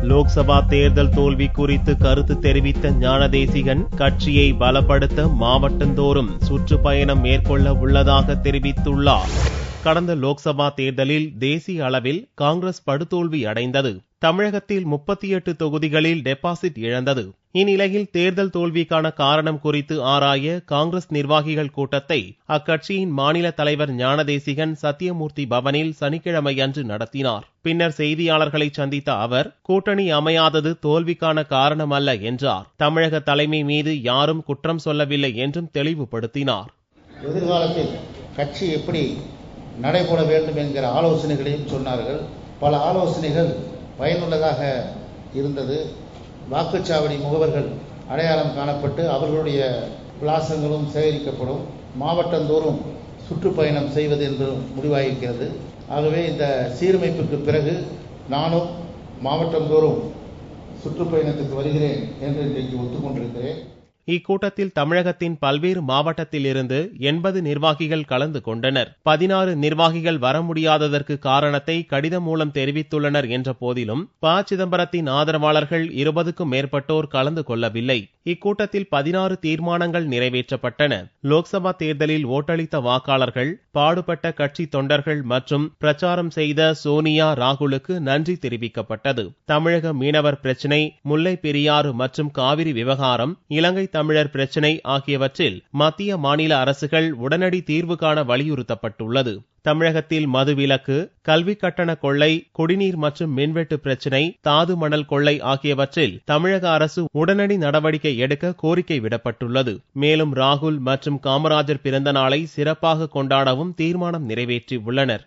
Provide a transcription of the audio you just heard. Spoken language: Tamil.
லோக்சபா தேர்தல் தோல்வி குறித்து கருத்து தெரிவித்த ஞானதேசிகன் கட்சியை பலப்படுத்த மாவட்டந்தோறும் சுற்றுப்பயணம் மேற்கொள்ள உள்ளதாக தெரிவித்துள்ளார். கடந்த லோக்சபா தேர்தலில் தேசிய அளவில் காங்கிரஸ் படுதோல்வி அடைந்தது. தமிழகத்தில் 38 தொகுதிகளில் டெபாசிட் இழந்தது. இந்நிலையில் தேர்தல் தோல்விக்கான காரணம் குறித்து ஆராய காங்கிரஸ் நிர்வாகிகள் கூட்டத்தை அக்கட்சியின் மாநில தலைவர் ஞானதேசிகன் சத்தியமூர்த்தி பவனில் சனிக்கிழமை அன்று நடத்தினார். பின்னர் செய்தியாளர்களை சந்தித்த அவர், கூட்டணி அமையாதது தோல்விக்கான காரணம் அல்ல என்றார். தமிழக தலைமை மீது யாரும் குற்றம் சொல்லவில்லை என்றும் தெளிவுபடுத்தினார். எதிர்காலத்தில் கட்சி எப்படி நடைபெற வேண்டும் என்கிற ஆலோசனைகளையும் சொன்னார்கள். பல ஆலோசனைகள் பயனுள்ளதாக இருந்தது. வாக்குச்சாவடி முகவர்கள் அடையாளம் காணப்பட்டு அவர்களுடைய விலாசங்களும் சேகரிக்கப்படும். மாவட்டந்தோறும் சுற்றுப்பயணம் செய்வது என்று முடிவாகியிருக்கிறது. ஆகவே இந்த சீரமைப்புக்கு பிறகு நானும் மாவட்டந்தோறும் சுற்றுப்பயணத்துக்கு வருகிறேன் என்று இன்றைக்கு ஒத்துக்கொண்டிருக்கிறேன். இக்கூட்டத்தில் தமிழகத்தின் பல்வேறு மாவட்டத்திலிருந்து 80 நிர்வாகிகள் கலந்து கொண்டனர். 16 நிர்வாகிகள் வர முடியாததற்கு காரணத்தை கடிதம் மூலம் தெரிவித்துள்ளனர் என்ற போதிலும் சிதம்பரத்தின் ஆதரவாளர்கள் 20க்கும் மேற்பட்டோர் கலந்து கொள்ளவில்லை. இக்கூட்டத்தில் 16 தீர்மானங்கள் நிறைவேற்றப்பட்டன. லோக்சபா தேர்தலில் ஓட்டளித்த வாக்காளர்கள், பாடுபட்ட கட்சி தொண்டர்கள் மற்றும் பிரச்சாரம் செய்த சோனியா, ராகுலுக்கு நன்றி தெரிவிக்கப்பட்டது. தமிழக மீனவர் பிரச்சினை, முல்லை பெரியாறு மற்றும் காவிரி விவகாரம், இலங்கை தமிழர் பிரச்சினை ஆகியவற்றில் மத்திய மாநில அரசுகள் உடனடி தீர்வு காண வலியுறுத்தப்பட்டுள்ளது. தமிழகத்தில் மதுவிலக்கு, கல்வி கட்டண கொள்ளை, குடிநீர் மற்றும் மின்வெட்டு பிரச்சினை, தாது மணல் கொள்ளை ஆகியவற்றில் தமிழக அரசு உடனடி நடவடிக்கை எடுக்க கோரிக்கை விடப்பட்டுள்ளது. மேலும் ராகுல் மற்றும் காமராஜர் பிறந்த நாளை சிறப்பாக கொண்டாடவும் தீர்மானம் நிறைவேற்றியுள்ளனர்.